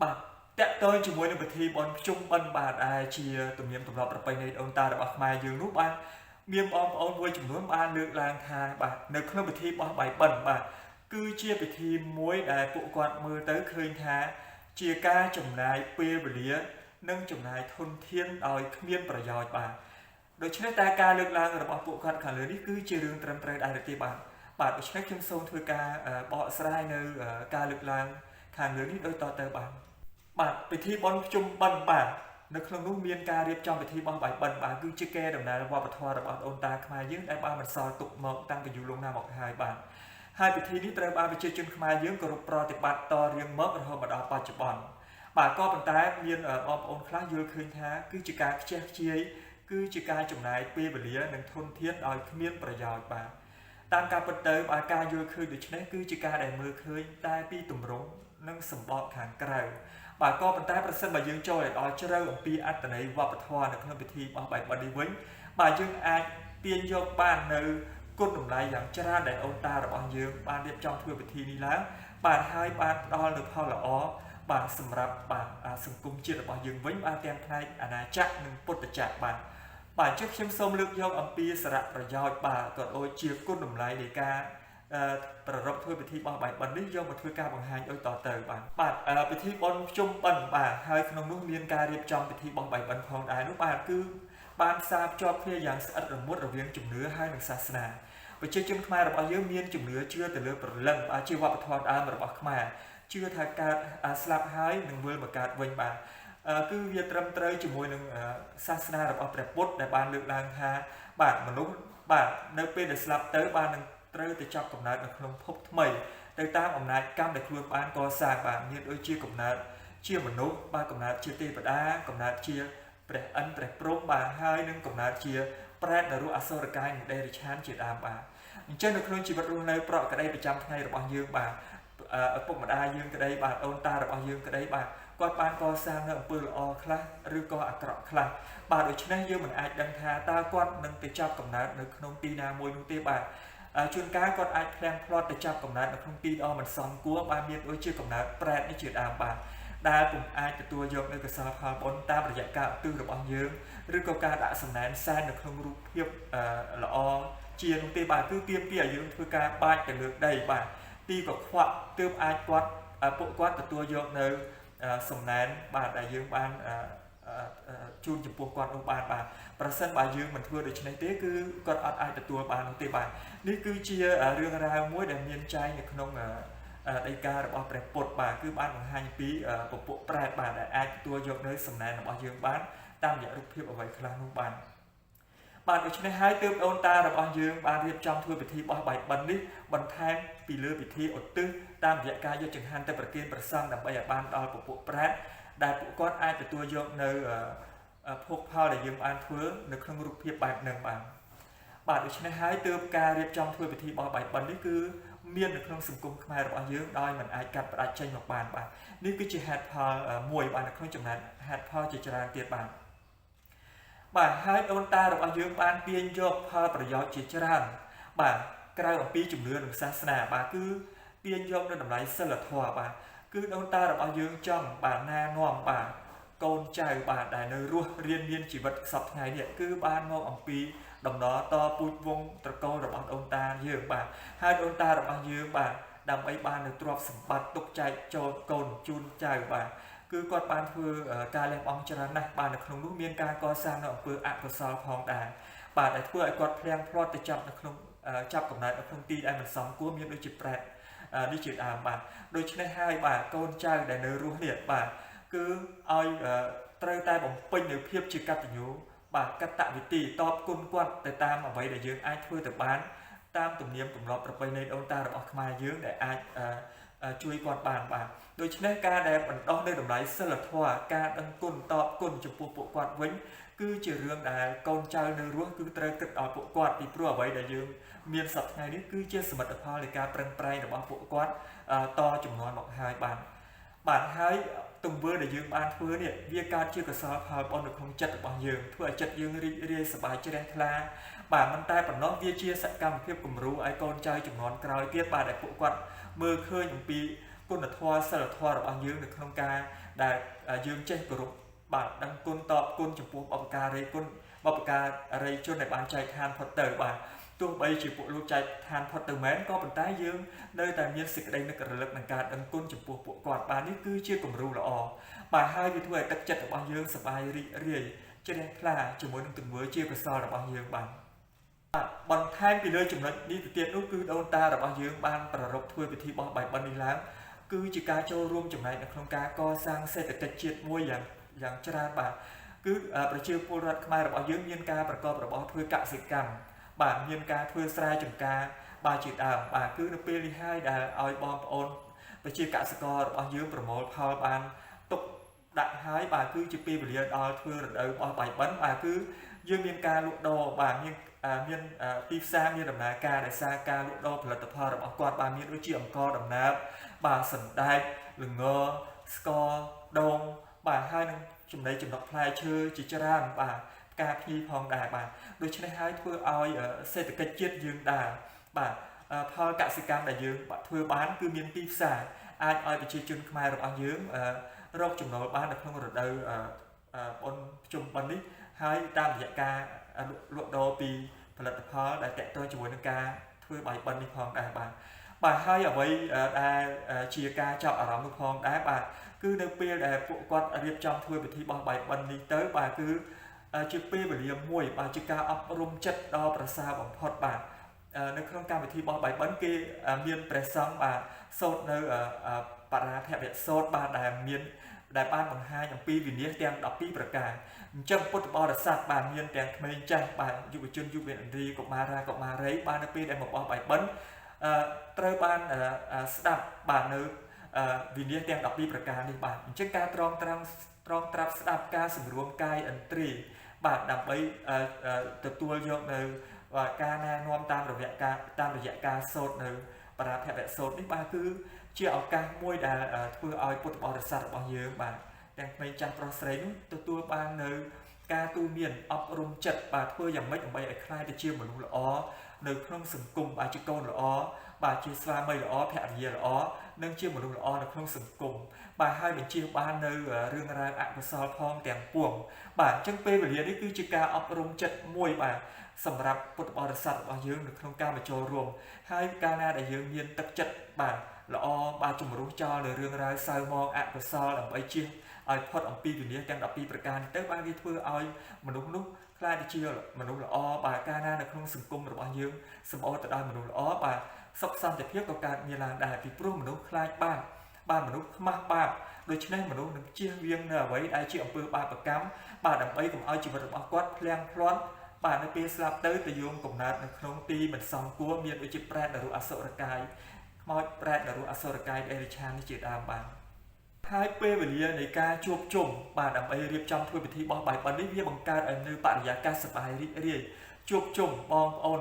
បាទតកតើជាមួយនឹងពិធីបុណ្យភ្ជុំបិណ្ឌបាទដែលជាទំនៀមទម្លាប់ប្រពៃណីដូនតារបស់ខ្មែរយើងនោះបាទមានបងប្អូនមួយចំនួនបានលើកឡើងថាបាទនៅក្នុងពិធីបោះបាយបិណ្ឌបាទគឺជាពិធីមួយដែលពួកគាត់មើលទៅឃើញថាជាការចំណាយពេលវេលានិងចំណាយធនធានដោយគ្មានប្រយោជន៍បាទដូច្នេះតែការលើកឡើងរបស់ពួកគាត់ខាងលើនេះគឺជារឿងត្រឹមត្រូវដែរទេបាទដូច្នេះខ្ញុំសូមធ្វើការបកស្រាយនៅការលើកឡើងខាងលើនេះដូចតទៅបាទពិធីបុណ្យភ្ជុំបិណ្ឌបាទនៅក្នុងនោះមានការរៀបចំពិធីបោះបាយបិណ្ឌបាទគឺជាកេរដំណែលវប្បធម៌របស់អូនតាខ្មែរយើងដែលបានបន្សល់ទុកមកតាំងពីយូរលង់ណាស់មកហើយបាទហើយពិធីនេះត្រូវបានប្រជាជនខ្មែរយើងគោរពប្រតិបត្តិតរៀងមករហូតមកដល់បច្ចុប្បន្នបាទក៏ប៉ុន្តែមានបងប្អូនខ្លះយល់ឃើញថាគឺជាការខ្ជះខ្ជាយគឺជាការចំណាយពេលវេលានិងធនធានដោយគ្មានប្រយោជន៍បាទតាមការពិតទៅបាទការយល់ឃើញដូចនេះគឺជាការដែលមើលឃើញតែពីទម្រង់និងសម្បកខាងក្រៅបាទក៏ប៉ុន្តែប្រសិនបើយើងចូលដល់ជ្រៅអំពីអត្ថន័យវប្បធម៌នៅក្នុងពិធីបោះបាយបិណ្ឌនេះវិញបាទយើងអាចទាញយកបាននៅគុណតម្លៃយ៉ាងច្រើនដែលអូនតារបស់យើងបានរៀបចំធ្វើពិធីនេះឡើងបាទហើយបានផ្ដល់នូវផលល្អបាទសម្រាប់បាទសង្គមជាតិរបស់យើងវិញបាទទាំងផ្នែកអាណាចក្រនិងពុទ្ធចក្របាទជិះខ្ញុំសូមលើកយកអំពីសារៈប្រយោជន៍បាទក៏ដូចជាគុណតម្លៃនៃការប្រារព្ធធ្វើពិធីបោះបាយបិណ្ឌនេះយកមកធ្វើការបង្ហាញដូចតទៅបាទពិធីបុណ្យភ្ជុំបិណ្ឌបាទហើយក្នុងនោះមានការរៀបចំពិធីបោះបាយបិណ្ឌផងដែរនោះបាទគឺបានផ្សារភ្ជាប់គ្នាយ៉ាងស្អិតរមួតរវាងជំនឿហើយនិងសាសនាប្រជាជនខ្មែររបស់យើងមានជំនឿជឿទៅលើព្រលឹងជាវប្បធម៌ដើមរបស់ខ្មែរជឿថាកើតស្លាប់ហើយនឹងវិលមកកើតវិញបាទគឺវាត្រឹមត្រូវជាមួយនឹងសាសនារបស់ព្រះពុទ្ធដែលបានលើកឡើងថាបាទមនុស្សបាទនៅពេលដែលស្លាប់ទៅបាននឹងត្រូវទៅចាប់កំណើតនៅក្នុងភពថ្មីទៅតាមអំណាចកម្មដែលខ្លួនបានកសាងបាទមានដូចជាកំណើតជាមនុស្សបាទកំណើតជាទេវតាកំណើតជាព្រះឥន្ទព្រះព្រហ្មបាទហើយនឹងកំណើតជាប្រេតនរោអសុរកាយនិងដេរឆានជាដើមបាទអញ្ចឹងនៅក្នុងជីវិតរស់នៅប្រកក្តីប្រចាំថ្ងៃរបស់យើងបាទឪពុកម្ដាយយើងក្តីបាទអូនតារបស់យើងក្តីបាទគាត់បានកសាងនៅអំពើល្អខ្លះឬក៏អាក្រក់ខ្លះបាទដូច្នេះយើងមិនអាចដឹងថាតើគាត់នឹងទៅចាប់កំណើតនៅក្នុងទីណាមួយនោះទេបាទជួនកាលគាត់អាចផ្លាំងផ្្លាត់ទៅចាប់កំណើតនៅក្នុងទីដ៏មិនសមគួរបាទមានដូចជាកំណើតប្រេតនេះជាដើមបាទដែលពុំអាចទទួលយកនៅកុសលផលបុណ្យតាមរយៈការឧទ្ទិសរបស់យើងឬក៏ការដាក់សំណែនសែននៅក្នុងរូបភាពល្អជានោះទេបាទគឺទាមទារឲ្យយើងធ្វើការបាចទៅលើដីបាទទីកខ្វក់ទើបអាចពួកគាត់ទទួលយកនៅសំណែនបាទដែលយើងបានជូនចំពោះគាត់នោះបានបាទប្រសិនបើយើងមិនធ្វើដូច្នេះទេគឺគាត់អត់អាចទទួលបាននោះទេបាទនេះគឺជារឿងរ៉ាវមួយដែលមានចែងនៅក្នុងដីការបស់ព្រះពុទ្ធបាទគឺបានបង្ហាញពីពពួកប្រែតបាទដែលអាចទទួលយកនៅសំណែនរបស់យើងបានតាមរយៈរូបភាពអ្វីខ្លះនោះបាទដូច្នេះហើយទើបអូនតារបស់យើងបានរៀបចំធ្វើពិធីបោះបាយបិណ្ឌនេះបន្ថែមពីលើពិធីឧទ្ទិសតាមរយៈការយកចង្ហាន់ទៅប្រគេនព្រះសង្ឃដើម្បីឲ្យបានដល់ពពួកប្រែតដែលពួកគាត់អាចទទួលយកនៅភោគផលដែលយើងបានធ្វើនៅក្នុងរូបភាពបែបហ្នឹងបាទដូច្នេះហើយទើបការរៀបចំធ្វើពិធីបោះបាយបិណ្ឌនេះគឺមាននៅក្នុងសង្គមខ្មែររបស់យើងដោយមិនអាចកាត់ផ្តាច់ចេញមកបានបាទនេះគឺជាហេតុផលមួយបាទនៅក្នុងចំណែកហេតុផលជាច្រើនទៀតបាទហើយអូនតារបស់យើងបានទាញយកផលប្រយោជន៍ជាច្រើនបាទក្រៅអំពីជំនឿនិងសាសនាបាទគឺទាញយកនៅតម្លៃសិលធម៌បាទគឺអូនតារបស់យើងចង់បាទណែនាំបាទកូនចៅបាទដែលនៅរស់រៀនមានជីវិតសពថ្ងៃនេះគឺបានមកអំពីដំណរតពូជវង្សត្រកូលរបស់អូនតាយើងបាទហើយអូនតារបស់យើងបាទដើម្បីបាននៅទ្រព្យសម្បត្តិទុកចែកចូលកូនជូនចៅបាទគឺគាត់បានធ្វើការលះបង់ច្រើនណាស់បាទនៅក្នុងនោះមានការកសាងនៅអំពើអកុសលផងដែរបាទដែលធ្វើឲ្យគាត់ផ្លាំងផ្្លាត់ទៅចាប់នៅក្នុងចាប់កំណើតនៅក្នុងទីដែលមិនសមគួរមានដូចជាប្រែតនេះជាដើមបាទដូច្នេះហើយបាទកូនចៅដែលនៅរស់នេះបាទគឺឲ្យត្រូវតែបំពេញនៅភាពជាកតញ្ញូបាទកតវិធីតបគុណគាត់ទៅតាមអ្វីដែលយើងអាចធ្វើទៅបានតាមទំនៀមទម្លាប់ប្រពៃណីអូនតារបស់ខ្មែរយើងដែលអាចជួយគាត់បានបាទដូច្នេះការដែលបណ្ដោះនៅតម្លៃសិលធម៌ការដឹងគុណតបគុណចំពោះពួកគាត់វិញគឺជារឿងដែលកូនចៅនៅរស់គឺត្រូវគិតឲ្យពួកគាត់ពីព្រោះអ្វីដែលយើងមានសប្តាហ៍ថ្ងៃនេះគឺជាសមិទ្ធផលនៃការប្រឹងប្រែងរបស់ពួកគាត់តចំនួនមកហើយបាទហើយទង្វើដែលយើងបានធ្វើនេះវាកើតជាកុសលផលបុណ្យនៅក្នុងចិត្តរបស់យើងធ្វើឲ្យចិត្តយើងរីករាយសប្បាយជ្រះថ្លាបាទមិនតែប៉ុណ្ណោះវាជាសកម្មភាពគំរូឲ្យកូនចៅចំនួនក្រោយទៀតបាទដែលពួកគាត់មើលឃើញអំពី គុណធម៌សិលធម៌របស់យើងនៅក្នុងការដែលយើងចេះគោរពបាទដឹងគុណតបគុណចំពោះបុព្វការីគុណបុព្វការីជនដែលបានចែកឋានផុតទៅបាទទោះបីជាពួកលោកចែកឋានផុតទៅមែនក៏ប៉ុន្តែយើងនៅតែមានសេចក្តីនឹករលឹកនឹងការដឹងគុណចំពោះពួកគាត់បាទនេះគឺជាគំរូល្អបាទហើយវាធ្វើឲ្យទឹកចិត្តរបស់យើងសប្បាយរីករាយជ្រះថ្លាជាមួយនឹងទង្វើជាកុសលរបស់យើងបាទបន្ថែមពីលើចំណុចនេះទៅទៀតនោះគឺដូនតារបស់យើងបានប្រារព្ធធ្វើពិធីបោះបាយបិណ្ឌនេះឡើងគឺជាការចូលរួមចំណែកនៅក្នុងការកសាងសេដ្ឋកិច្ចជាតិមួយយ៉ាងច្រើនបាទគឺប្រជាពលរដ្ឋខ្មែររបស់យើងមានការប្រកបរបរធ្វើកសិកម្មបាទមានការធ្វើស្រែចម្ការបាទជាដើមបាទគឺនៅពេលនេះហើយដែលឲ្យបងប្អូនប្រជាកសិកររបស់យើងប្រមូលផលបានទុកដាក់ហើយបាទគឺជាពេលវេលាដល់ធ្វើរដូវបោះបាយបិណ្ឌបាទគឺយើងមានការលក់ដូរបាទមានទីផ្សារមានដំណើរការដោយសារការលក់ដូរផលិតផលរបស់គាត់បាទមានដូចជាអង្ករដំណើបបាទសណ្តែកល្ងស្ករដូងបាទហើយនឹងចំណីចំណុកផ្លែឈើជាច្រើនបាទផ្កាភ្ញីផងដែរបាទដូច្នេះហើយធ្វើឲ្យសេដ្ឋកិច្ចជាតិយើងដែរបាទផលកសិកម្មដែលយើងធ្វើបានគឺមានទីផ្សារអាចឲ្យប្រជាជនខ្មែររបស់យើងរកចំណូលបាននៅក្នុងរដូវបុណ្យភ្ជុំបិណ្ឌនេះហើយតាមរយៈការលក់ដូរពីផលិតផលដែលតេតទៅជាមួយនឹងការធ្វើបាយបិណ្ឌនេះផងដែរបាទហើយអ្វីដែលជាការចាប់អារម្មណ៍នោះផងដែរបាទគឺនៅពេលដែលពួកគាត់រៀបចំធ្វើពិធីបោះបាយបិណ្ឌនេះទៅបាទគឺជាពេលវេលាមួយបាទជាការអប់រំចិត្តដ៏ប្រសើរបំផុតបាទនៅក្នុងកម្មវិធីបោះបាយបិណ្ឌគេមានព្រះសង្ឃបាទសូត្រនៅបរាភវសូត្របាទដែលបានបង្ហាញអំពីវិន័យទាំង12ប្រការអញ្ចឹងពុទ្ធបរិស័ទបាទមានទាំងក្មេងចាស់បាទយុវជនយុវនារីកុមារាកុមារីបាទនៅពេលដែលមកបោះបាយបិណ្ឌត្រូវបានស្ដាប់បាទនៅវិន័យទាំង12ប្រការនេះបាទអញ្ចឹងការត្រង់ត្រាប់ស្ដាប់ការសម្រួមកាយឥន្ទ្រីបាទដើម្បីទទួលយកនៅការណែនាំតាមរយៈការសូត្រនៅបរាភវសូត្រនេះបាទគឺជាឱកាសមួយដែលធ្វើឲ្យពុទ្ធបរិស័ទរបស់យើងបាទទាំងក្មេងចាស់ប្រុសស្រីនោះទទួលបាននៅការទូន្មានអប់រំចិត្តបាទធ្វើយ៉ាងម៉េចដើម្បីឲ្យក្លាយទៅជាមនុស្សល្អនៅក្នុងសង្គមបាទជាកូនល្អបាទជាស្វាមីល្អភរិយាល្អនិងជាមនុស្សល្អនៅក្នុងសង្គមបាទហើយបញ្ជាបាននៅរឿងរ៉ាវអកុសលផងទាំងពួងបាទអញ្ចឹងពេលវេលានេះគឺជាការអប់រំចិត្តមួយបាទសម្រាប់ពុទ្ធបរិស័ទរបស់យើងនៅក្នុងការបញ្ចូលរួមហើយកាលណាដែលយើងមានទឹកចិត្តបាទល្អបាទជំរុះចោលនៅរឿងរ៉ាវសៅហ្មងអកុសលដើម្បីជៀសឲ្យផុតអំពីវិន័យទាំង12ប្រការនេះទៅបាទវាធ្វើឲ្យមនុស្សនោះខ្លាចទៅជាមនុស្សល្អបាទកាលណានៅក្នុងសង្គមរបស់យើងសម្បូរទៅដោយមនុស្សល្អបាទសុខសន្តិភាពក៏កើតមានឡើងដែរពីព្រោះមនុស្សខ្លាចបាបបាទមនុស្សខ្មាស់បាបដូច្នេះមនុស្សនឹងជៀសវាងនៅអ្វីដែលជាអំពើបាបកម្មបាទដើម្បីកុំឲ្យជីវិតរបស់គាត់ភ្លៀងភ្លាន់បាទនៅពេលស្លាប់ទៅយងកំណើតនៅក្នុងទីមិនសមគួរមានដូចជាប្រែតនរអសុរកាយខ្មោចប្រែតនរអសុរកាយអេរិឆាននេះជាដើមបាទហើយពេលវេលានៃការជួបជុំបាទដើម្បីរៀបចំធ្វើពិធីបោះបាយបិណ្ឌនេះវាបង្កើតឲ្យនៅបរិយាកាសសប្បាយរីករាយជួបជុំបងប្អូន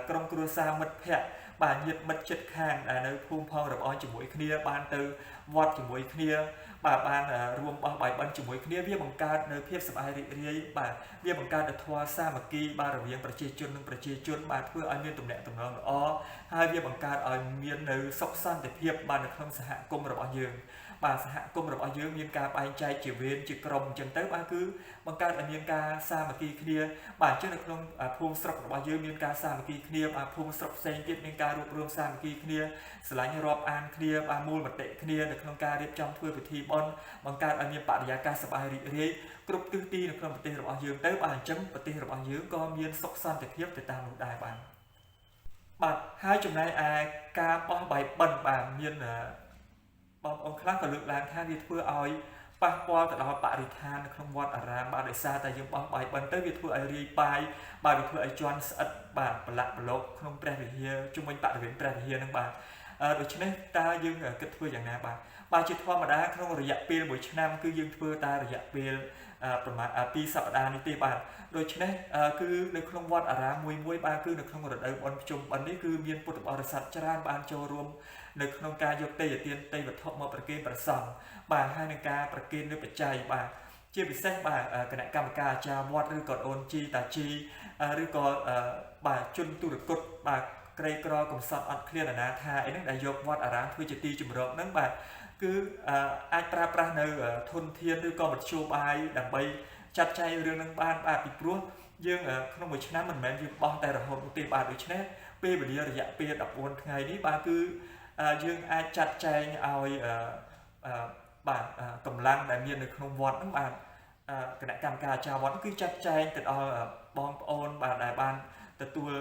ក្រុមគ្រួសារមិត្តភ័ក្តិបាទញាតិមិត្តជិតខាងនៅភូមិផងរបងជាមួយគ្នាបានទៅវត្តជាមួយគ្នាបាទបានរួមបោះបាយបិណ្ឌជាមួយគ្នាវាបង្កើតនៅភាពសប្បាយរីករាយបាទវាបង្កើតនូវធម៌សាមគ្គីបាទរវាងប្រជាជននិងប្រជាជនបាទធ្វើឲ្យមានទំនាក់ទំនងល្អហើយវាបង្កើតឲ្យមាននៅសុខសន្តិភាពបាទនៅក្នុងសហគមន៍របស់យើងបាទសហគមន៍របស់យើងមានការបែងចែកជាវេនជាក្រុមអញ្ចឹងទៅបាទគឺបង្កើតឲ្យមានការសាមគ្គីគ្នាបាទអញ្ចឹងនៅក្នុងភូមិស្រុករបស់យើងមានការសាមគ្គីគ្នាបាទភូមិស្រុកផ្សេងទៀតមានការរួបរวมសាមគ្គីគ្នាស្រឡាញ់រាប់អានគ្នាបាទមូលមតិគ្នានៅក្នុងការរៀបចំធ្វើពិធីបុណ្យបង្កើតឲ្យមានបរិយាកាសសប្បាយរីករាយគ្រប់ទិសទីនៅក្នុងប្រទេសរបស់យើងទៅបាទអញ្ចឹងប្រទេសរបស់យើងក៏មានសុខសន្តិភាពទៅតាមនោះដែរបាទហើយចំណែកឯការបោះបាយបិណ្ឌបាទមានបងប្អូនខ្លះក៏លើកឡើងថាវាធ្វើឲ្យប៉ះពាល់ទៅដល់បរិស្ថាននៅក្នុងវត្តអារាមបាទដោយសារតែយើងបោះបាយបិណ្ឌទៅវាធ្វើឲ្យរាយប៉ាយបាទវាធ្វើឲ្យជន់ស្អិតបាទប្រឡាក់ប្រឡូកក្នុងព្រះវិហារជុំវិញបរិវេណព្រះវិហារហ្នឹងបាទដូច្នេះតើយើងគិតធ្វើយ៉ាងណាបាទជាធម្មតាក្នុងរយៈពេល1ឆ្នាំគឺយើងធ្វើតែរយៈពេលប្រមាណ2សប្តាហ៍នេះទេបាទដូច្នេះគឺនៅក្នុងវត្តអារាមមួយបាទគឺនៅក្នុងរដូវបុណ្យភ្ជុំបិណ្ឌនេះគឺមានពុទ្ធបរិស័ទច្រើនបានចូលរួមនៅក្នុងការយកទេយ្យទានទេយ្យវត្ថុមកប្រគេនព្រះសង្ឃបាទហើយនឹងការប្រគេននៅបច្ច័យបាទជាពិសេសបាទគណៈកម្មការអាចារ្យវត្តឬក៏អូនជីតាជីឬក៏បាទជនទុរគតបាទ ក្រីក្រកំសត់អត់ឃ្លានណាថាអីហ្នឹងដែលយកវត្តអារាមធ្វើជាទីជំរកហ្នឹងបាទគឺអាចប្រើប្រាស់នៅធនធានឬក៏មធ្យោបាយដើម្បីចាត់ចែងរឿងហ្នឹងបានបាទពីព្រោះយើងក្នុងមួយឆ្នាំមិនមែនយើងបោះតែរហូតទេបាទដូច្នេះពេលវេលារយៈពេល14ថ្ងៃនេះបាទគឺយើងអាចចាត់ចែងឲ្យបាទកម្លាំងដែលមាននៅក្នុងវត្តហ្នឹងបាទគណៈកម្មការអាចារ្យវត្តគឺចាត់ចែងទៅដល់បងប្អូនបាទដែលបានទទួល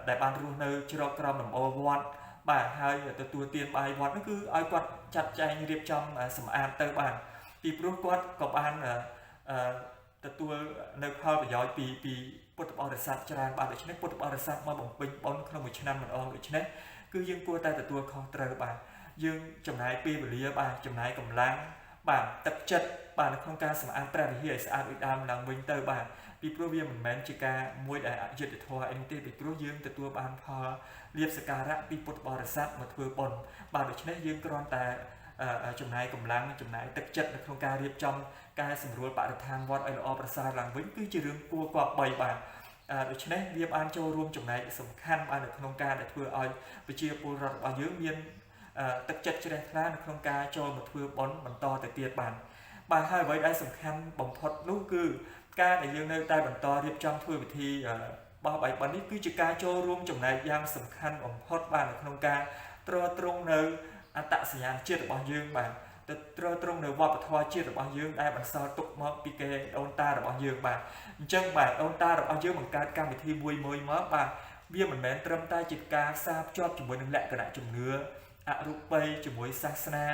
ដែលបានរស់នៅជ្រកក្រោមដំបូលវត្តបាទហើយទទួលទានបាយវត្តនោះគឺឲ្យគាត់ចាត់ចែងរៀបចំសម្អាតទៅបាទពីព្រោះគាត់ក៏បានទទួលនៅផលប្រយោជន៍ពីពុទ្ធបរិស័ទច្រើនបាទដូច្នេះពុទ្ធបរិស័ទមកបំពេញបុណ្យក្នុងមួយឆ្នាំម្ដងដូច្នេះគឺយើងគួរតែទទួលខុសត្រូវបាទយើងចំណាយពេលវេលាបាទចំណាយកម្លាំងបាទទឹកចិត្តបាទនៅក្នុងការសម្អាតព្រះវិហារឲ្យស្អាតដូចដើមឡើងវិញទៅបាទពីព្រោះវាមិនមែនជាការមួយដែលអយុត្តិធម៌អីទេពីព្រោះយើងទទួលបានផលលាភសក្ការៈពីពុទ្ធបរិស័ទមកធ្វើបុណ្យបាទដូច្នេះយើងគ្រាន់តែចំណាយកម្លាំងចំណាយទឹកចិត្តនៅក្នុងការរៀបចំការសម្រួលបរិស្ថានវត្តឲ្យល្អប្រសើរឡើងវិញគឺជារឿងគួរគប្បីបាទដូច្នេះវាបានចូលរួមចំណែកសំខាន់បាទនៅក្នុងការដែលធ្វើឲ្យប្រជាពលរដ្ឋរបស់យើងមានទឹកចិត្តជ្រះថ្លានៅក្នុងការចូលមកធ្វើបុណ្យបន្តទៅទៀតបាទហើយអ្វីដែលសំខាន់បំផុតនោះគឺការដែលយើងនៅតែបន្តរៀបចំធ្វើពិធីបោះបាយបិណ្ឌនេះគឺជាការចូលរួមចំណែកយ៉ាងសំខាន់បំផុតបាទនៅក្នុងការទ្រទ្រង់នៅអត្តសញ្ញាណជាតិរបស់យើងបាទទៅទ្រទ្រង់នៅវប្បធម៌ជាតិរបស់យើងដែលបន្សល់ទុកមកពីគេដូនតារបស់យើងបាទអញ្ចឹងបាទដូនតារបស់យើងបង្កើតកម្មវិធីមួយមកបាទវាមិនមែនត្រឹមតែជាការផ្សារភ្ជាប់ជាមួយនឹងលក្ខណៈជំនឿអរូបីជាមួយសាសនា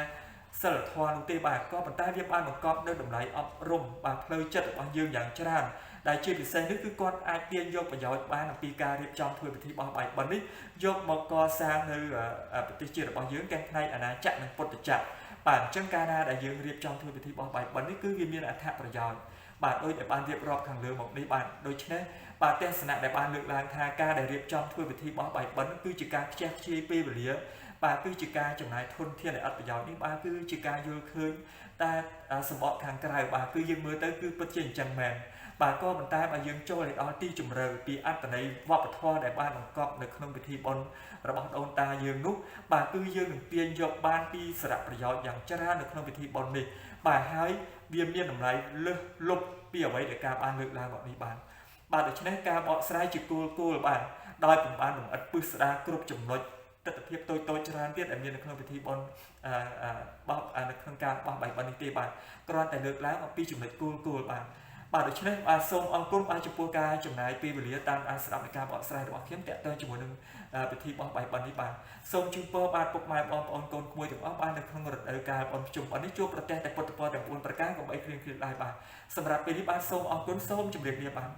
សិលធម៌នោះទេបាទក៏ប៉ុន្តែវាបានបង្កប់នៅតម្លៃអប់រំបាទផ្លូវចិត្តរបស់យើងយ៉ាងច្រើនដែលជាពិសេសនេះគឺគាត់អាចទាញយកប្រយោជន៍បានអំពីការរៀបចំធ្វើពិធីបោះបាយបិណ្ឌនេះយកមកកសាងនៅប្រទេសជាតិរបស់យើងទាំងផ្នែកអាណាចក្រនិងពុទ្ធចក្របាទអញ្ចឹងកាលណាដែលយើងរៀបចំធ្វើពិធីបោះបាយបិណ្ឌនេះគឺវាមានអត្ថប្រយោជន៍បាទដោយដែលបានរៀបរាប់ខាងលើមកនេះបាទដូច្នេះបាទទស្សនៈដែលបានលើកឡើងថាការដែលរៀបចំធ្វើពិធីបោះបាយបិណ្ឌគឺជាការខ្ជះខ្ជាយពេលវេលាបាទគឺជាការចំណាយធនធានដែលអត់ប្រយោជន៍នេះបាទគឺជាការយល់ឃើញតែសម្បកខាងក្រៅបាទគឺយើងមើលទៅគឺពិតជាអញ្ចឹងមែនបាទក៏ប៉ុន្តែបើយើងចូលដល់ទីជម្រៅពីអត្តន័យវប្បធម៌ដែលបានបង្កប់នៅក្នុងពិធីបុណ្យរបស់ដូនតាយើងនោះបាទគឺយើងនឹងទាញយកបានពីសារៈប្រយោជន៍យ៉ាងច្រើននៅក្នុងពិធីបុណ្យនេះបាទហើយវាមានតម្លៃលើសលប់ពីអ្វីដែលការបានលើកឡើងមកនេះបាទដូច្នេះការបកស្រាយជាគោលបាទដោយពុំបានលម្អិតពិស្ដារគ្រប់ចំណុចទស្សនភាពតូចច្រើនទៀតដែលមាននៅក្នុងពិធីបុណ្យបោះនៅក្នុងការបោះបាយបិណ្ឌនេះទេបាទគ្រាន់តែលើកឡើងអំពីចំណុចគោលបាទដូច្នេះបាទសូមអរគុណបាទចំពោះការចំណាយពេលវេលាតាមដានស្ដាប់នៃការបកស្រាយរបស់ខ្ញុំតាក់ទងជាមួយនឹងពិធីបោះបាយបិណ្ឌនេះបាទសូមជូនពរបាទពុកម៉ែបងប្អូនកូនក្មួយទាំងអស់បាននៅក្នុងរដូវកាលបុណ្យភ្ជុំបិណ្ឌនេះជួបប្រទះតែពុទ្ធពរទាំង4ប្រការកុំបីឃ្លៀងឃ្លាតឡើយបាទសម្រាប់ពេលនេះបាទសូមអរគុណសូមជម្រាបលាបាទ